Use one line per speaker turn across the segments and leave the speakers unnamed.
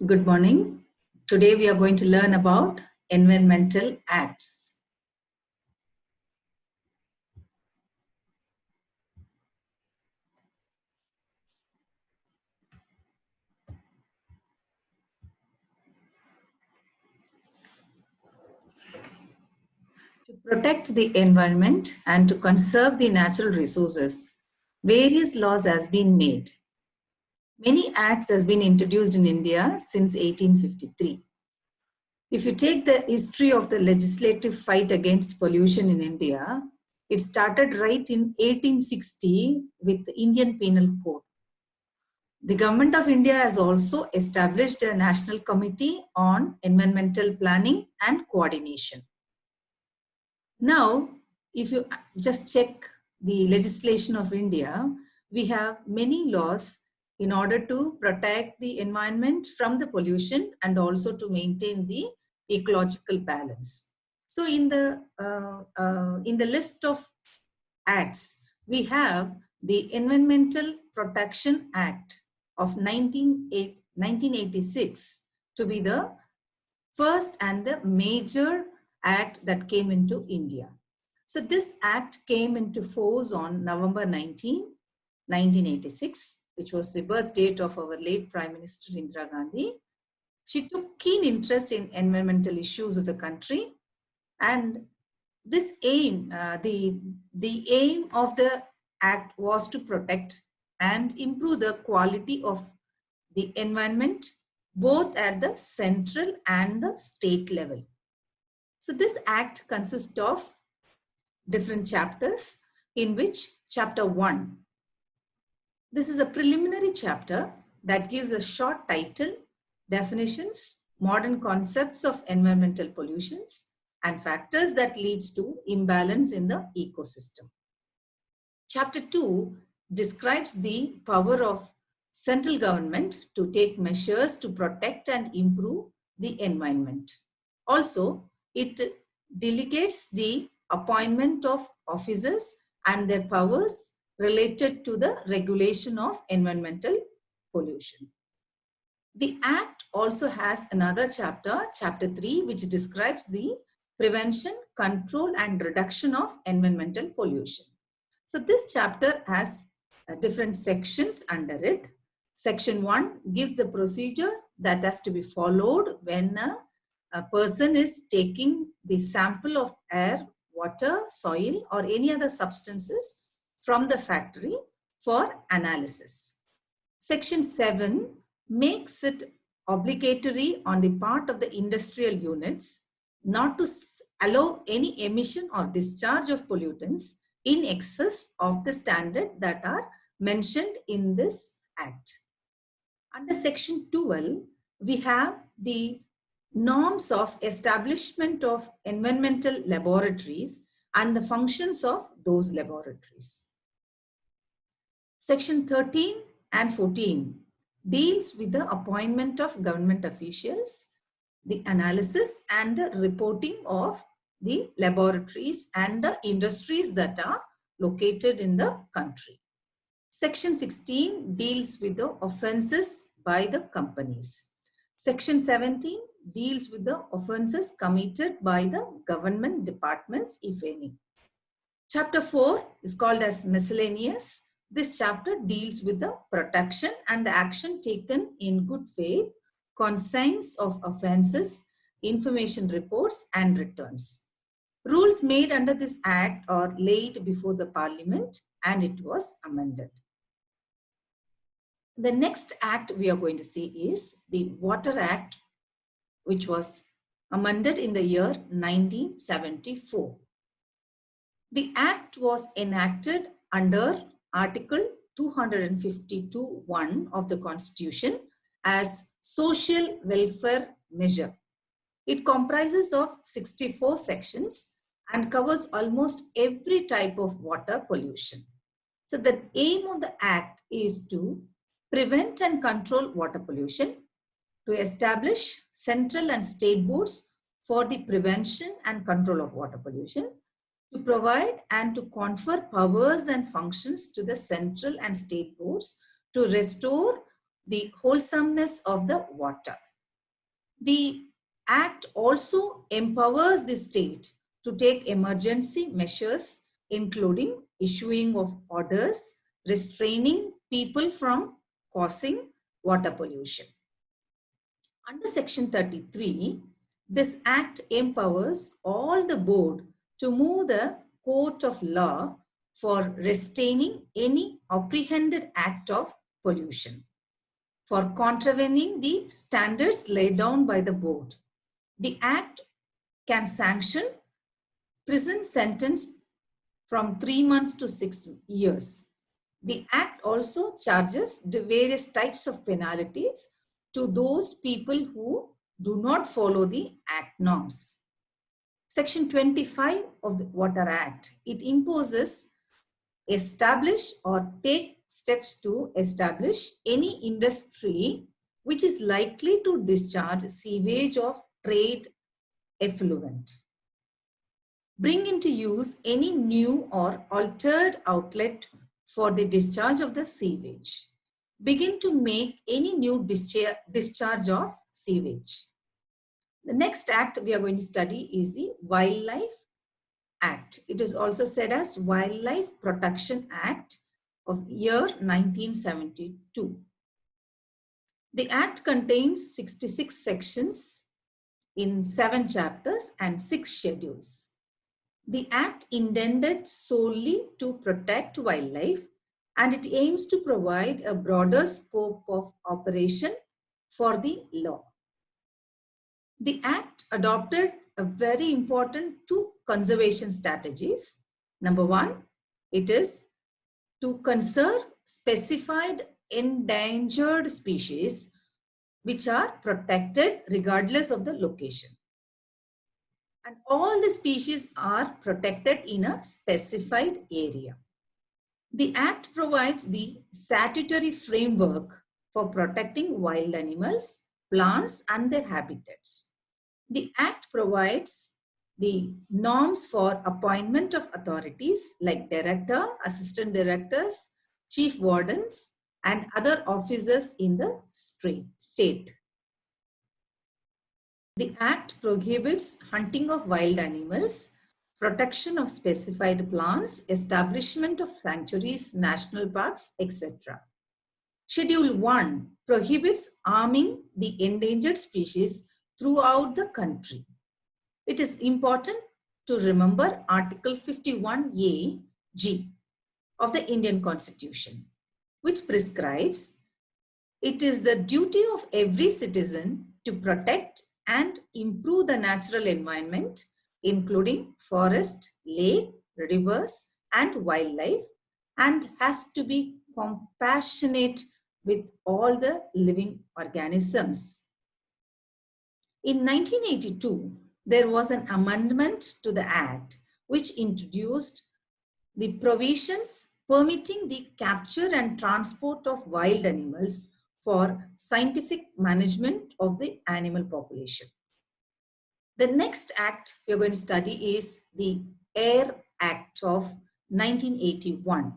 Good morning. Today we are going to learn about environmental acts. To protect the environment and to conserve the natural resources, various laws has been made. Many acts has been introduced in India since 1853. If you take the history of the legislative fight against pollution in India, it started right in 1860 with the Indian Penal Code. The Government of India has also established a National Committee on Environmental Planning and Coordination. Now, if you just check the legislation of India, we have many laws in order to protect the environment from the pollution and also to maintain the ecological balance. So in the list of acts, we have the Environmental Protection Act of 1986 to be the first and the major act that came into India. So this act came into force on November 19, 1986, which was the birth date of our late Prime Minister Indira Gandhi. She took keen interest in environmental issues of the country, and this aim, the aim of the act was to protect and improve the quality of the environment both at the central and the state level. So this act consists of different chapters, in which chapter 1, this is a preliminary chapter that gives a short title, definitions, modern concepts of environmental pollutions, and factors that leads to imbalance in the ecosystem. Chapter 2 describes the power of central government to take measures to protect and improve the environment. Also, it delegates the appointment of officers and their powers related to the regulation of environmental pollution. The Act also has another chapter, chapter 3, which describes the prevention, control, and reduction of environmental pollution. So this chapter has different sections under it. Section 1 gives the procedure that has to be followed when a person is taking the sample of air, water, soil, or any other substances from the factory for analysis. Section 7 makes it obligatory on the part of the industrial units not to allow any emission or discharge of pollutants in excess of the standard that are mentioned in this Act. Under Section 12, we have the norms of establishment of environmental laboratories and the functions of those laboratories. Section 13 and 14 deals with the appointment of government officials, the analysis and the reporting of the laboratories and the industries that are located in the country. Section 16 deals with the offenses by the companies. Section 17 deals with the offenses committed by the government departments, if any. Chapter 4 is called as miscellaneous. This chapter deals with the protection and the action taken in good faith, conscience of offenses, information reports, and returns. Rules made under this Act are laid before the Parliament, and it was amended. The next act we are going to see is the Water Act, which was amended in the year 1974. The Act was enacted under Article 252(1) of the Constitution as social welfare measure. It comprises of 64 sections and covers almost every type of water pollution. So the aim of the Act is to prevent and control water pollution, to establish central and state boards for the prevention and control of water pollution, to provide and to confer powers and functions to the central and state boards to restore the wholesomeness of the water. The Act also empowers the state to take emergency measures, including issuing of orders, restraining people from causing water pollution. Under Section 33, this Act empowers all the board to move the court of law for restraining any apprehended act of pollution, for contravening the standards laid down by the board. The Act can sanction prison sentence from 3 months to 6 years. The Act also charges the various types of penalties to those people who do not follow the Act norms. Section 25 of the Water Act, it imposes, establish or take steps to establish any industry which is likely to discharge sewage of trade effluent. Bring into use any new or altered outlet for the discharge of the sewage. Begin to make any new discharge of sewage. The next act we are going to study is the Wildlife Act. It is also said as Wildlife Protection Act of year 1972. The Act contains 66 sections in 7 chapters and 6 schedules. The Act intended solely to protect wildlife, and it aims to provide a broader scope of operation for the law. The Act adopted a very important 2 conservation strategies. Number 1, it is to conserve specified endangered species which are protected regardless of the location. And all the species are protected in a specified area. The Act provides the statutory framework for protecting wild animals, plants, and their habitats. The Act provides the norms for appointment of authorities like director, assistant directors, chief wardens, and other officers in the state. The Act prohibits hunting of wild animals, protection of specified plants, establishment of sanctuaries, national parks, etc. Schedule 1 prohibits harming the endangered species throughout the country. It is important to remember Article 51A G of the Indian Constitution, which prescribes it is the duty of every citizen to protect and improve the natural environment, including forest, lake, rivers, and wildlife, and has to be compassionate with all the living organisms. In 1982, there was an amendment to the Act which introduced the provisions permitting the capture and transport of wild animals for scientific management of the animal population. The next act we are going to study is the Air Act of 1981.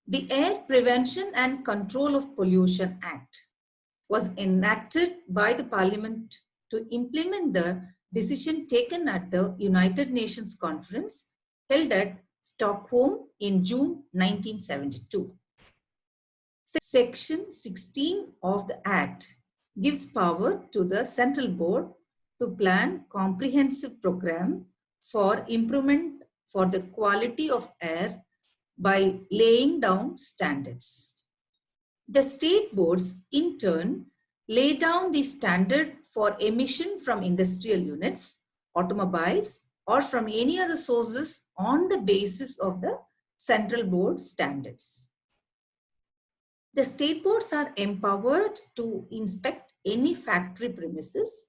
The Air Prevention and Control of Pollution Act was enacted by the Parliament to implement the decision taken at the United Nations Conference held at Stockholm in June 1972. Section 16 of the Act gives power to the Central Board to plan comprehensive program for improvement for the quality of air by laying down standards. The state boards in turn lay down the standard for emission from industrial units, automobiles, or from any other sources on the basis of the Central Board standards. The state boards are empowered to inspect any factory premises,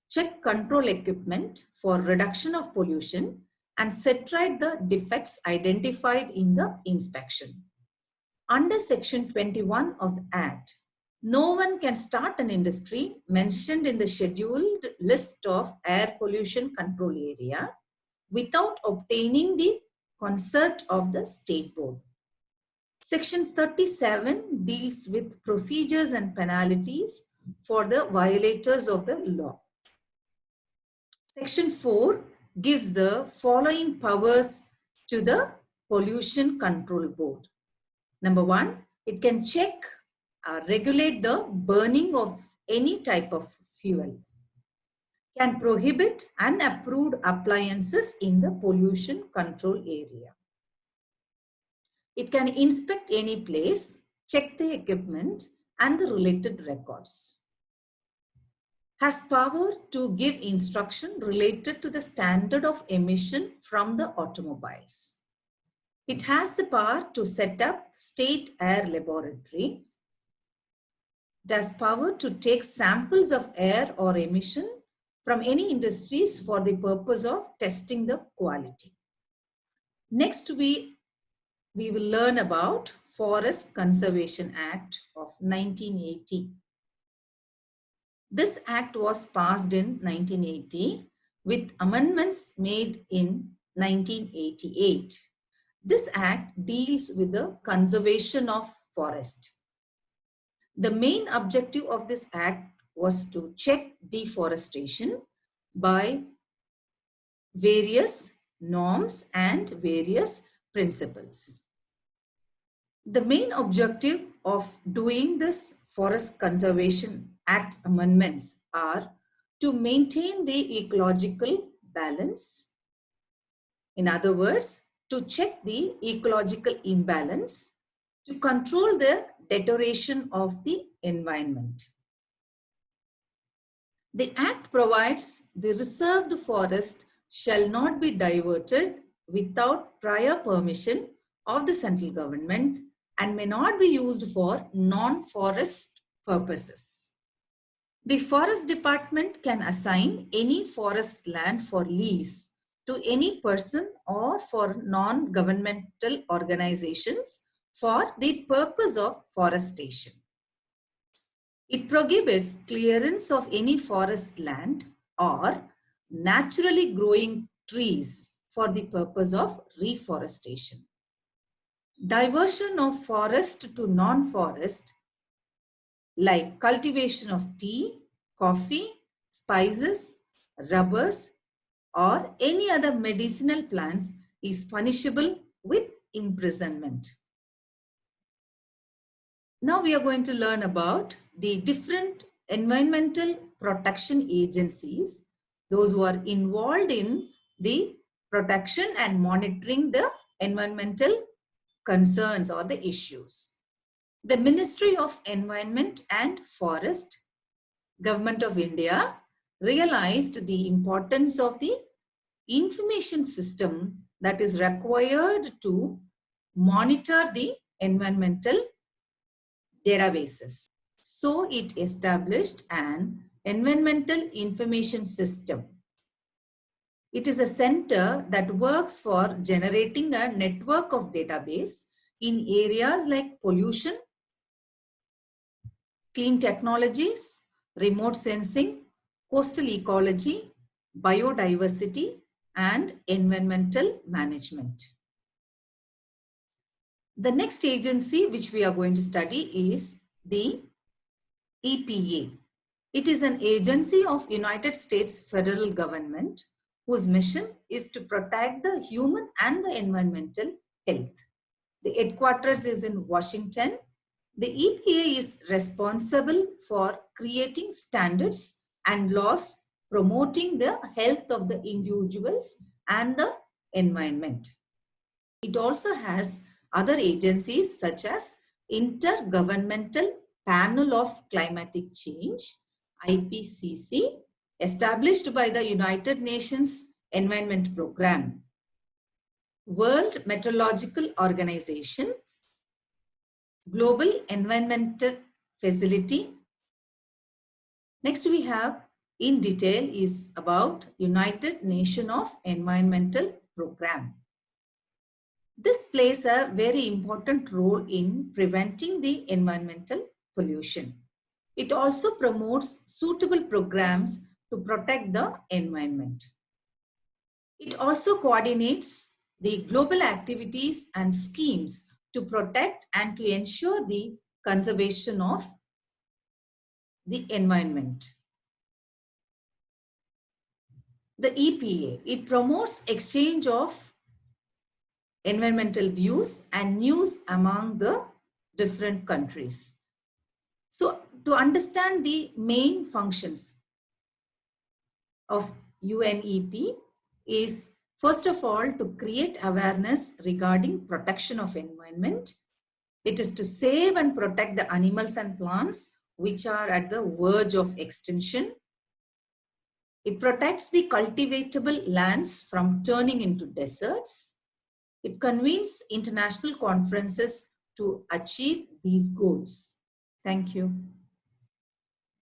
check control equipment for reduction of pollution, and set right the defects identified in the inspection. Under Section 21 of the Act, no one can start an industry mentioned in the scheduled list of air pollution control area without obtaining the consent of the state board. Section 37 deals with procedures and penalties for the violators of the law. Section 4 gives the following powers to the Pollution Control Board. Number 1, it can check or regulate the burning of any type of fuel, can prohibit unapproved appliances in the pollution control area. It can inspect any place, check the equipment and the related records. Has power to give instruction related to the standard of emission from the automobiles. It has the power to set up state air laboratories. It has power to take samples of air or emission from any industries for the purpose of testing the quality. Next, we will learn about Forest Conservation Act of 1980. This act was passed in 1980 with amendments made in 1988. This act deals with the conservation of forest. The main objective of this act was to check deforestation by various norms and various principles. The main objective of doing this Forest Conservation Act amendments are to maintain the ecological balance. In other words, to check the ecological imbalance, to control the deterioration of the environment. The Act provides the reserved forest shall not be diverted without prior permission of the central government and may not be used for non-forest purposes. The Forest Department can assign any forest land for lease to any person or for non-governmental organizations for the purpose of forestation. It prohibits clearance of any forest land or naturally growing trees for the purpose of reforestation. Diversion of forest to non-forest, like cultivation of tea, coffee, spices, rubbers, or any other medicinal plants, is punishable with imprisonment. Now we are going to learn about the different environmental protection agencies, those who are involved in the protection and monitoring the environmental concerns or the issues. The Ministry of Environment and Forest, Government of India, realized the importance of the information system that is required to monitor the environmental databases. So it established an environmental information system. It is a center that works for generating a network of database in areas like pollution, clean technologies, remote sensing, coastal ecology, biodiversity, and environmental management. The next agency which we are going to study is the EPA. It is an agency of United States federal government whose mission is to protect the human and the environmental health. The headquarters is in Washington. The EPA is responsible for creating standards and laws promoting the health of the individuals and the environment. It also has other agencies such as Intergovernmental Panel of Climatic Change, IPCC, established by the United Nations Environment Programme, World Meteorological Organization, Global Environmental Facility. Next we have in detail is about United Nations of Environmental Programme. This plays a very important role in preventing the environmental pollution. It also promotes suitable programs to protect the environment. It also coordinates the global activities and schemes to protect and to ensure the conservation of the environment. The EPA, it promotes exchange of environmental views and news among the different countries. So to understand the main functions of UNEP is, first of all, to create awareness regarding protection of environment. It is to save and protect the animals and plants which are at the verge of extinction. It protects the cultivatable lands from turning into deserts. It convenes international conferences to achieve these goals. Thank you.